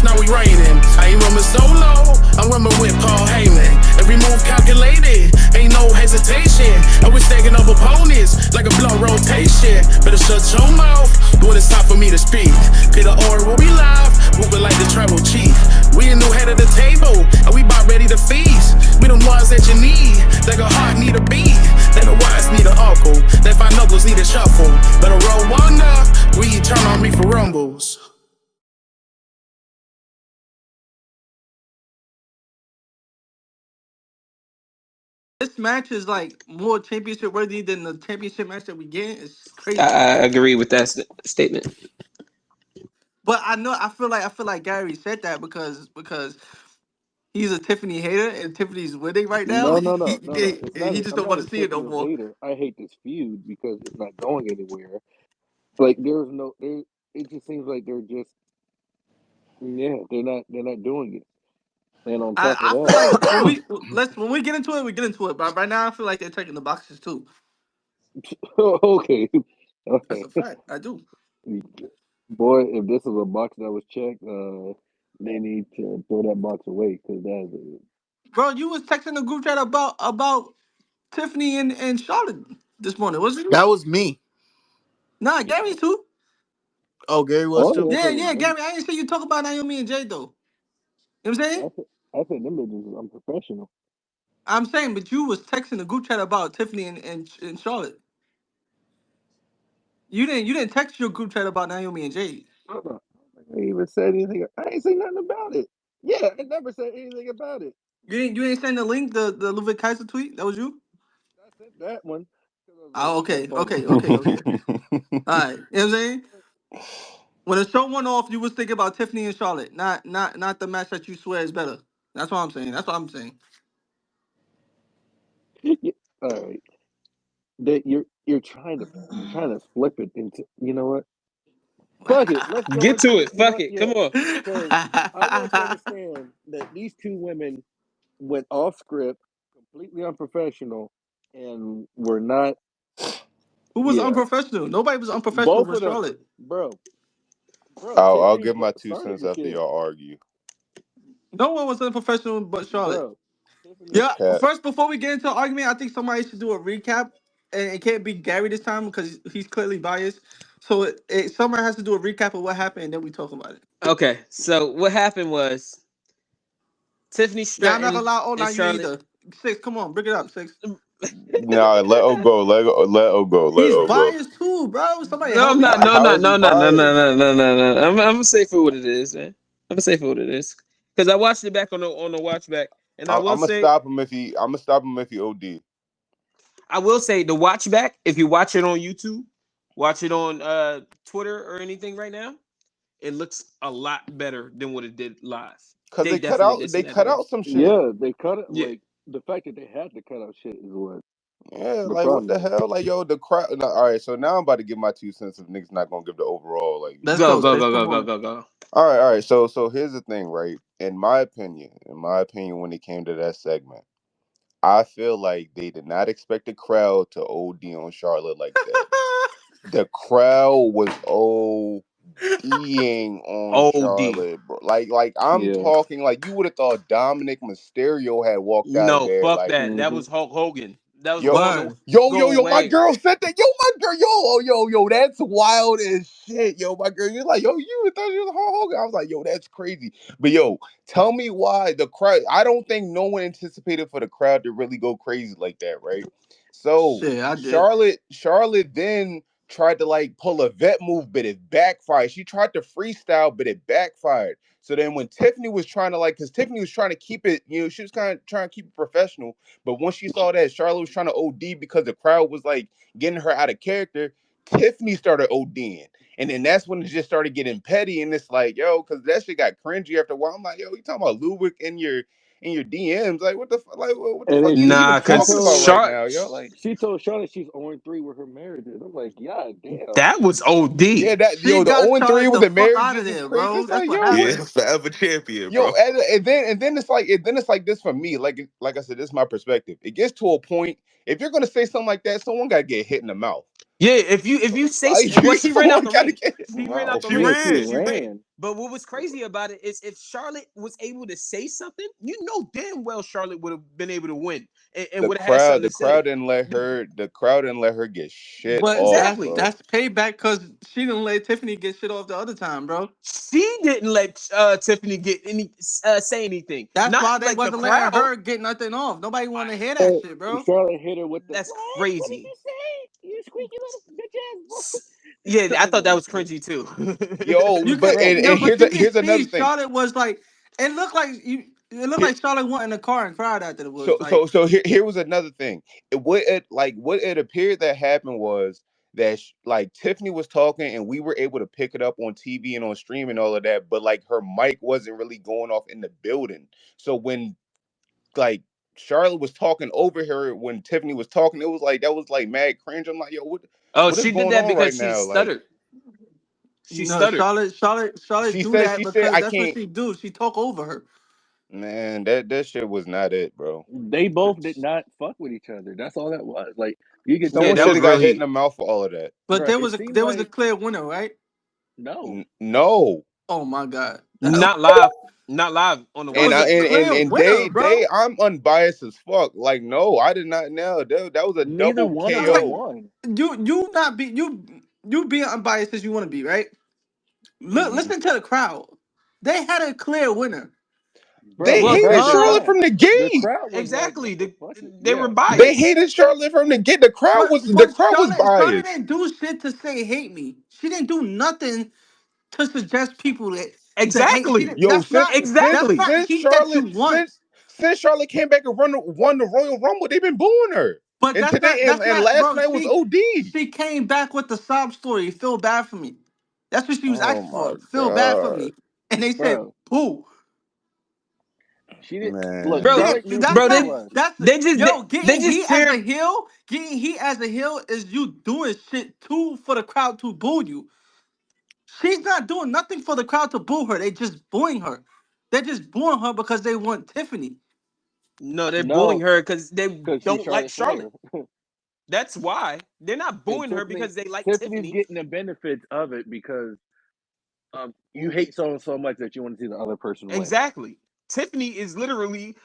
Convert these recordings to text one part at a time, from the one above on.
now we raining. I ain't roaming solo, I'm roaming with Paul Heyman. Every move calculated, ain't no hesitation. I was stacking up opponents like a blunt rotation. Better shut your mouth when it's time for me to speak. Peter Orr will be live, moving like the tribal chief. We a new head of the table, and we about ready to feast. We them ones that you need, like a heart need a beat. That the wise need an uncle, that five knuckles need a shuffle. Better roll one up, we turn on me for rumbles. This match is like more championship worthy than the championship match that we get. It's crazy. I agree with that statement. But I feel like Gary said that because he's a Tiffany hater and Tiffany's winning right now. No, no, no, no, no. It's not. He just I'm don't not want a to see it no Tiffany more. hater. I hate this feud because it's not going anywhere. Like there's no. It just seems like they're just. Yeah, They're not doing it. And on top of I feel like that, when we get into it, we get into it. But right now, I feel like they're checking the boxes too. okay, That's okay, a fact. I do, boy, if this is a box that was checked, they need to throw that box away because that is. bro. You was texting the group chat about Tiffany and Charlotte this morning, wasn't you? That was me. Nah, Gary too. Oh, Gary was Oh too. yes, Yeah, it was yeah, them. Gary. I didn't see you talk about Naomi and Jay though. You know what I'm saying? I said them bitches is unprofessional. I'm saying, but you was texting the group chat about Tiffany and Charlotte. You didn't text your group chat about Naomi and Jade. Hold on. I ain't even said anything. I ain't say nothing about it. Yeah, I never said anything about it. You ain't send the link, the Ludwig Kaiser tweet. That was you. I said that one because I was like, Oh, that's okay, funny. okay, okay, okay. All right. You know what I'm saying? When the show went off, you was thinking about Tiffany and Charlotte, not the match that you swear is better. That's what I'm saying. That's what I'm saying. Yeah, all right, that you're trying to flip it into. You know what? Fuck it. Let's go Get to into. it. You know Fuck what? it. Come Yeah, on. because I want you to understand that these two women went off script, completely unprofessional, and were not. Who was Yeah, unprofessional? Nobody was unprofessional both with of them, Charlotte. bro. Bro, I'll Tiffany give my two started cents the after shit, y'all argue. No one was unprofessional but Charlotte. bro. Tiffany, That's Yeah. cat. First, before we get into an argument, I think somebody should do a recap, and it can't be Gary this time because he's clearly biased. So somebody has to do a recap of what happened, and then we talk about it. Okay, so what happened was Tiffany Yeah, I'm not Stratton gonna lie and on you Charlotte. either. Six, come on, bring it up, Six. Nah, let O go. Let O go. Let He's O go. biased too, bro. Somebody No, I'm help not. him. No, How no, is he no, no, no, no, biased? no, no, no, no. I'm gonna say for what it is, man. I'm gonna say for what it is because I watched it back on the watch back, and I I'm will gonna say stop him if he. I'm gonna stop him if he OD. the watch back. If you watch it on YouTube, watch it on Twitter or anything right now, it looks a lot better than what it did live. Cause They definitely did they some that cut better. out some shit. yeah, they cut it. Yeah. Like the fact that they had to cut out shit is what Yeah, the like what problem the is. hell? Like yo, the crowd. No, all right, so now I'm about to give my two cents if niggas not gonna give the overall. Like you Let's know, Go, go, go, Six. go, Come go, go, on. go, go. all right. So here's the thing, right? In my opinion, when it came to that segment, I feel like they did not expect the crowd to OD on Charlotte like that. The crowd was ODing on OD. Charlotte, bro. Like I'm Yeah. talking like you would have thought Dominic Mysterio had walked out of No, there. fuck Like that. That Hmm. was Hulk Hogan. That was yo, going Word. my away. girl said that. Yo, my girl, yo, that's wild as shit. Yo, my girl, you're like, yo, you thought you was Hulk Hogan. I was like, yo, that's crazy. But yo, tell me why the crowd. I don't think no one anticipated for the crowd to really go crazy like that, right? So Shit, I did. Charlotte then tried to like pull a vet move, but it backfired. She tried to freestyle, but it backfired. So then when Tiffany was trying to like, because Tiffany was trying to keep it, she was kind of trying to keep it professional. But once she saw that Charlotte was trying to OD because the crowd was like getting her out of character, Tiffany started ODing. And then that's when it just started getting petty. And it's like, yo, because that shit got cringy after a while. I'm like, yo, you talking about Ludwig in your DMs? Like, what the And fuck then you even Nah, she cause talking about told right Char now, yo? Like, she told Charlotte she's 0-3 with her marriages. I'm like, God damn. that was yeah, OD. that She yo, the got 0-3 Charlotte with the the fuck out of marriages is there, crazy. bro. It's That's like, what yo, Yeah, happened. forever champion, yo, bro. and then it's like this for me. Like I said, this is my perspective. It gets to a point if you're gonna say something like that, someone gotta get hit in the mouth. Yeah, if you say Like well, you she ran out someone the gotta ring. get his She ran out mouth. the She ring. Yeah, she ran. She ran. ran. But what was crazy about it is if Charlotte was able to say something, you know damn well Charlotte would have been able to win and The would have had something crowd, to the say. crowd didn't let her. The crowd didn't let her get shit But off, that's Exactly. bro. that's payback because she didn't let Tiffany get shit off the other time, bro. She didn't let Tiffany get any say anything. That's Not why they like the wasn't letting crowd. her get nothing off. Nobody want to hear that shit, bro. Charlotte hit her with the That's what? What did crazy. you say? You squeaky little Yeah, bitch ass. I I was thought that like, was cringy too. Yo, You but could, bro, yo, and but here's you can here's see another thing. Charlotte was like, it looked like you. It looked Here, like Charlotte went in the car and cried after it so was like. so so here was another thing. What it appeared that happened was that like Tiffany was talking and we were able to pick it up on TV and on stream and all of that, but like her mic wasn't really going off in the building. So when like Charlotte was talking over her when Tiffany was talking, it was like that was like mad cringe. I'm like, yo, Oh, what is she did going that on right because she now? Like stuttered. She No, stuttered. Charlotte she do said, that I because that's what can't. she do. She talk over her. Man, that shit was not it, bro. they both did not fuck with each other. That's all that was. Like you could Yeah, Someone that should was have tell, real got hit in heat. the mouth for all of that. But bro. It seemed there was a like clear winner, right? no, No. Oh my god, Not live. Not live on the that And watch was I a back. clear and winner, bro. I'm unbiased as fuck. Like, no, I did not know. That was a neither double one of All them right, KO. won. you not be you being unbiased as you want to be, right? Look, Hmm. listen to the crowd. They had a clear winner. Bro, They the Well, hated crowd did Charlotte not. from the The gate. crowd was like, "What exactly. the fuck?" They were Yeah, They biased. hated Charlotte from the gate. The But crowd was Charlotte biased. didn't do shit to say hate me. She didn't do nothing to suggest people that to hate. She Exactly. didn't. Yo, That's Exactly. not heat that you want. Since Charlotte came back and won the Royal Rumble, they've been booing her. But And today that's and not, last bro. night was OD. She came back with the sob story. Feel bad for me. That's what she was Oh asking my for. Feel bad for god, me. And they said, bro. "Boo." She did. Look, Bro, She man. Charlotte didn't. knew That's who bro, she not. they was. That's they just yo they getting heat just as a paired. heel. Getting heat as a heel is you doing shit too for the crowd to boo you. She's not doing nothing for the crowd to boo her. They just booing her. They're just booing her because they want Tiffany. No, they're booing No, her because they because she's don't like Charlotte Flair, Charlotte. That's why they're not and booing her because they like Tiffany's Tiffany. getting the benefits of it because you hate someone so much that you want to see the other person win. Exactly. Tiffany is literally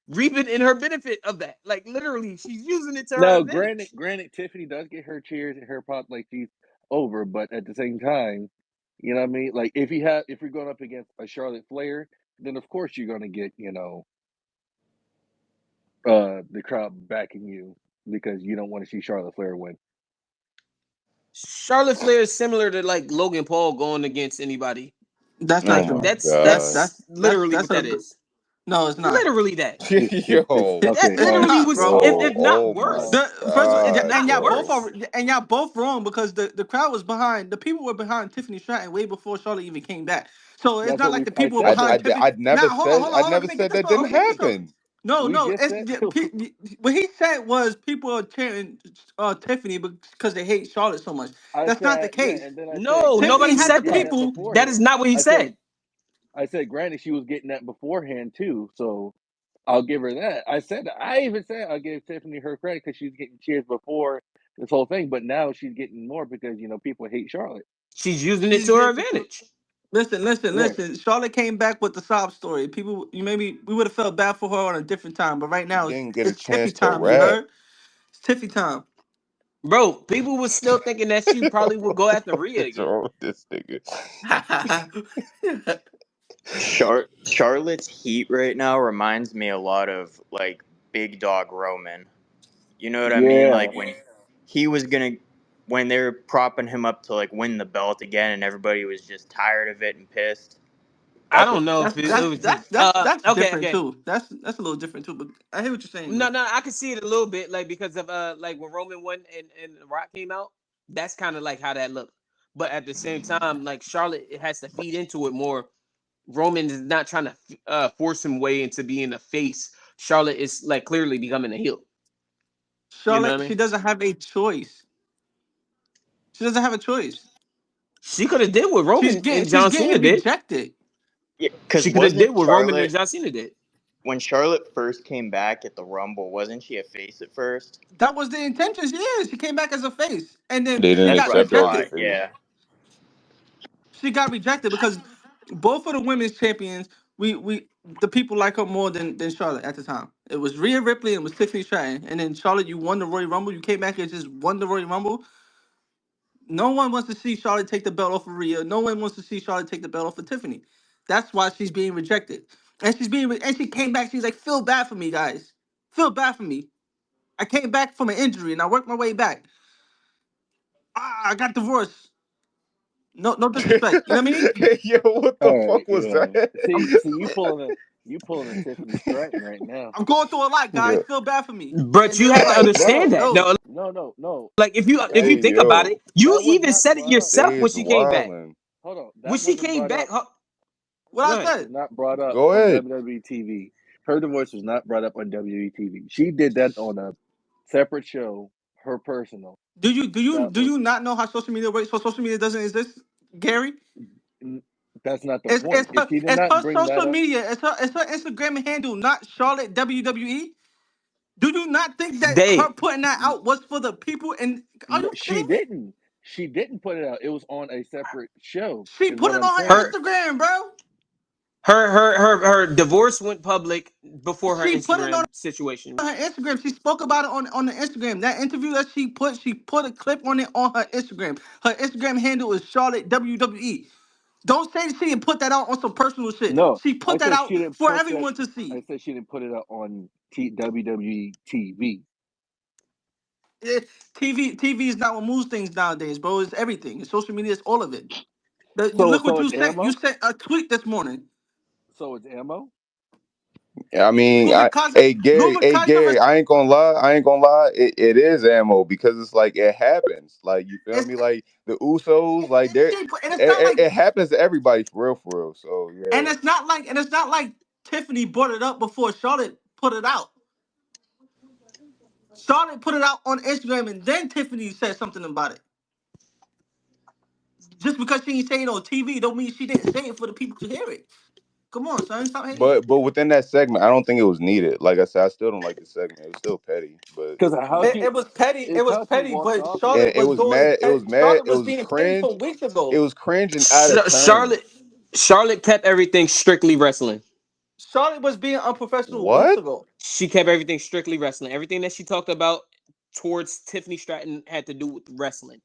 reaping in her benefit of that. Like literally, she's using it to her Now, granted, advantage. granted, Tiffany does get her cheers and her pop like she's over, but at the same time, you know what I mean. Like if you're going up against a Charlotte Flair, then of course you're going to get the crowd backing you because you don't want to see Charlotte Flair win. Charlotte Flair is similar to like Logan Paul going against anybody. That's Oh not Like true. my that's god. that's literally That's what a that is. no. It's not. Literally that. It's Yo. okay. That All It's right. literally not, was, bro. Yo, if not oh my worse. The first of all, If god, and not y'all both bro. worse. are and y'all both wrong because the crowd was behind the people were behind Tiffany Stratton way before Charlotte even came back. So it's That's not what like we. the I people were said behind that. Tiffany. Now I hold on. never Let me get said this that off. didn't Let me get this off. happen. No, We no. just said What he said was people are cheering Tiffany because they hate Charlotte so much. I That's not the said, yeah, case. and then I said, No, Tiffany nobody granted, she had was the said getting that. that people. That is beforehand. not what he I said, said. granted, she was getting that beforehand too. So I'll give her that. I said, I even said I'll give Tiffany her credit because she's getting cheers before this whole thing, but now she's getting more because people hate Charlotte. She's using it She's to her getting advantage. Right. listen. Charlotte came back with the sob story. People, you maybe we would have felt bad for her on a different time, but right She now didn't get a it's Tiffy chance to time. You rap. heard? It's Tiffy time. Bro, people was still thinking that she probably would go after What Rhea is again. wrong with this nigga? Charlotte's heat right now reminds me a lot of like Big Dog Roman. You know what I mean? Yeah. Like he was gonna when they were propping him up to like win the belt again, and everybody was just tired of it and pissed. I That's don't what know if it was just That's okay, different okay. too. That's a little different too. But I hear what you're saying No, though. no, I can see it a little bit, like because of like when Roman won and Rock came out. That's kind of like how that looked. But at the same time, like Charlotte, it has to feed into it more. Roman is not trying to force him way into being a face. Charlotte is like clearly becoming a heel. You know what Charlotte, I she mean? doesn't have a choice. She doesn't have a choice. She could have did what Roman and She's John Cena getting did. rejected. yeah, because She could have wasn't did what Roman and Charlotte John Cena did. when Charlotte first came back at the Rumble, wasn't she a face at first? That was the intention. She came back as a face, and then They didn't she That's got what I accept her as a thought. rejected. face. Yeah. She got rejected because both of the women's champions, we the people like her more than Charlotte at the time. It was Rhea Ripley and it was Tiffany Stratton, and then Charlotte, you won the Royal Rumble. You came back and just won the Royal Rumble. No one wants to see Charlotte take the belt off of Rhea. No one wants to see Charlotte take the belt off of Tiffany. That's why she's being rejected. And and she came back. She's like, feel bad for me, guys. Feel bad for me. I came back from an injury and I worked my way back. I got divorced. No disrespect. You know what I mean? Yo, what the All fuck right, was yeah. that? See, you pulling a Tiffany Stratton right now. I'm going through a lot, guys. Yeah. Feel bad for me. But And you then have to like, understand No, that. no. No, no. like if you That think about it, Yo, you that was even not said it brought up. yourself they when is she came back. wildin'. Hold on, When that she wasn't came brought back, up. What go I ahead. Was said. not brought up Go on ahead. WWE TV. Her divorce was not brought up on WWE TV. She did that on a separate show, her personal. Do you That was not know how social media works? So social media doesn't exist, Gary? that's not the point. If she did It's not her bring that social up, media. It's her Instagram handle, not Charlotte WWE. Do you not think that her They putting that out was for the people? And are no, you she kidding me? didn't. She didn't put it out. It was on a separate show. She Is put what it I'm on her saying. her Instagram, bro. her divorce went public before her She put it on Instagram situation. her Instagram. She spoke about it on the Instagram. That interview that she put a clip on it on her Instagram. Her Instagram handle is Charlotte WWE. Don't say she didn't put that out on some personal shit. No, She I put that said out she didn't for put that. everyone to see. I said she didn't put it out on WWE TV. TV is not what moves things nowadays, bro. It's everything. It's social media. It's all of it. You So look what so you it's sent. You ammo. sent a tweet this morning. So it's ammo. I mean, Lula Casa, Lula Hey Casa, Gary, I ain't gonna lie, it is ammo because it's like it happens. Like you feel it's, me? Like the Usos, like they're and it's not like it happens to everybody for real. So and yeah. it's not like Tiffany brought it up before Charlotte put it out. Charlotte put it out on Instagram and then Tiffany said something about it. Just because she ain't saying it on TV don't mean she didn't say it for the people to hear it. Come on, son, stop hating. But within that segment, I don't think it was needed. Like I said, I still don't like the segment. It was still petty, but Because you how know, she, It it's was how she petty, walked but off of and Charlotte it. it was was doing mad. It was mad. Charlotte It was was being petty cringe. from weeks It ago. was cringe and out of turn. Charlotte kept everything strictly wrestling. Charlotte was being unprofessional weeks What? ago. She kept everything strictly wrestling. Everything that she talked about towards Tiffany Stratton had to do with wrestling.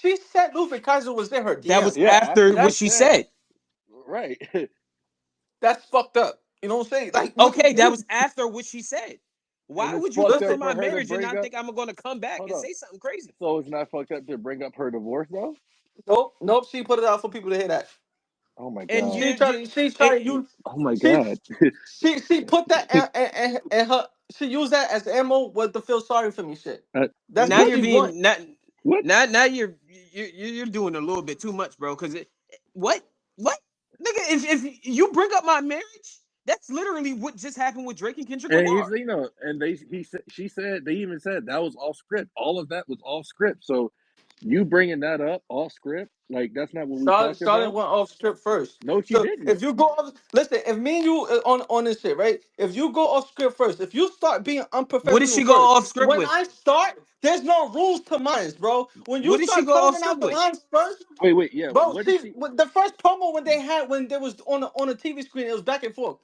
She said Luther Kaiser was in her That was DM. Yeah, after after what she That's she said said. right. that's fucked up. You know what I'm saying? Like what Okay, that you was after what she said. And Why it's would you fucked go up through listen. my for her to marriage and bring not up. think I'm going to come back Hold and on. say something crazy? So it's not fucked up to bring up her divorce though. Nope. She put it out for people to hear that. Oh my And god. She and tried to use Oh my she god. she put that and her she used that as ammo was to feel sorry for me shit. That's now what What? you're she want. being not What? now you're doing a little bit too much, bro. Because what nigga? If you bring up my marriage, that's literally what just happened with Drake and Kendrick And he's Lamar. and she said they even said that was all script. All of that was all script. So you bringing that up all script like that's not what we talked Charlotte about. went off script first. No, she So didn't. if you go off, listen, if me and you on this shit, right? If you go off script first, if you start being What did unprofessional she go first, off script when with? I start, there's no rules to mine, bro. When What you did she start go off coloring out script the with? lines first, Wait, yeah. bro, What did she she? the first promo when they was on the TV screen, it was back and forth.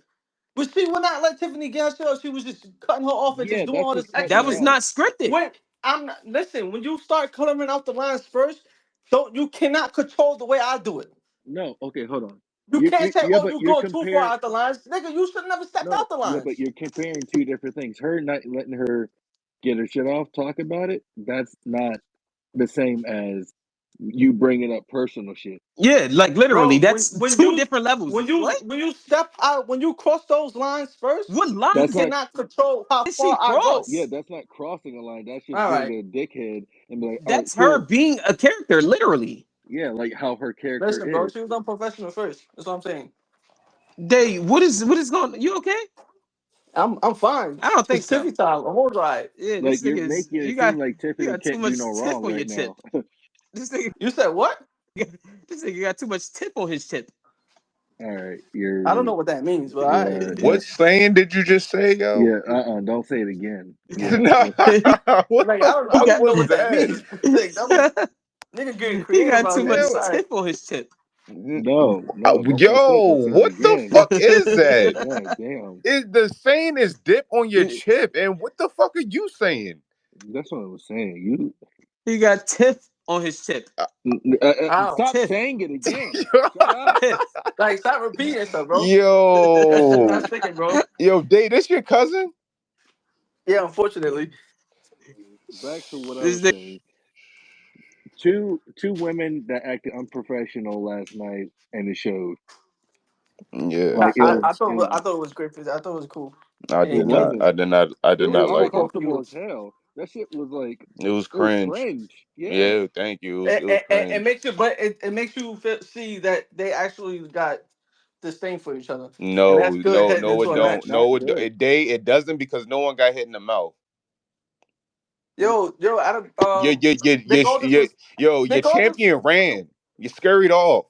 But she would not let Tiffany get her shit out. She was just cutting her off and just Yeah, doing that's all what's this cutting extra That her was shit. off. not scripted. When I'm not listen, when you start coloring out the lines first, don't you cannot control the way I do it. No, okay, hold on. You can't say, Yeah, "Oh, but you you're go too far comparing. out the lines, nigga." You should never stepped No, out the yeah, but lines. you're comparing two different things. Her not letting her get her shit off, talk about it. That's not the same as you bringing up personal shit. Yeah, like literally, Bro, that's two different levels. What? when you step out, when you cross those lines first, What you That's lines not. cannot control how did she far I go. Yeah, cross? that's not crossing a line. That's just All being right, a dickhead and be like, all right, That's her cool. being a character, literally. Yeah, like how her character listen, bro. is. She was unprofessional first. That's what I'm saying. They what is going? You okay? I'm fine. I don't think It's so. Tiffy time. I'm all right. Yeah, Like this you're nigga is making it seem like you Tiffany got too can't do much no tip wrong on your right tip. now. This nigga You said what? this nigga got too much tip on his tip. All right, I don't know what that means, but I. you're What saying did you just say, yo? yeah. Don't say it again. Yeah, Nah, what Like the I he fuck don't got even know was what that that? means. Like, nigga getting he creative got out too here. much Yo, Sorry. tip on his chip. no, don't say tip. Don't say it what the again. fuck is that? God damn, The saying is dip on your chip, and what the fuck are you saying? that's what I was saying. You He got tip on his chip. Ow. stop Tip, saying it again. Shut up. tip. Like stop repeating stuff, bro. That shit's not Yo, sticking, bro. yo, Dave, this your cousin? Yeah, unfortunately. Back to what I This was nigga, saying. Two women that acted unprofessional last night, and it showed. Yeah, Like I thought it was great. I thought it was cool. I And it did it came. not. wasn't. I It did was not It was like it. uncomfortable uncomfortable. as hell. That shit was like It it was was cringe. cringe. Yeah. Yeah, thank you. It was It cringe. makes you, but it makes you see that they actually got this thing for each other, and No, that's good no, heading no, into it a don't. match. No, Not good. it doesn't because no one got hit in the mouth. Yo, I don't. Your your your They your, called this your was yo, they your called this. champion ran. You scurried off.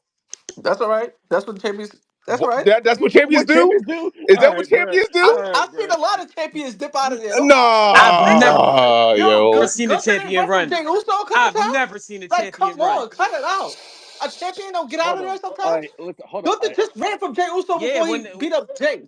That's all right. That's what the champions. That's all right. That's what champions What do? champions do? Is All that what right, good. champions All do? right, I've seen good. a lot of champions dip out of there. Don't lie. I've never Nah, yo. seen a Gunther didn't champion run from run. Jey Uso a couple I've times. never seen a Like, champion come run. on, cut it out. A champion don't get out Hold of on. there All sometimes. right, listen. Hold on. Gunther just ran from Jey Uso Yeah, before he when beat up Jay.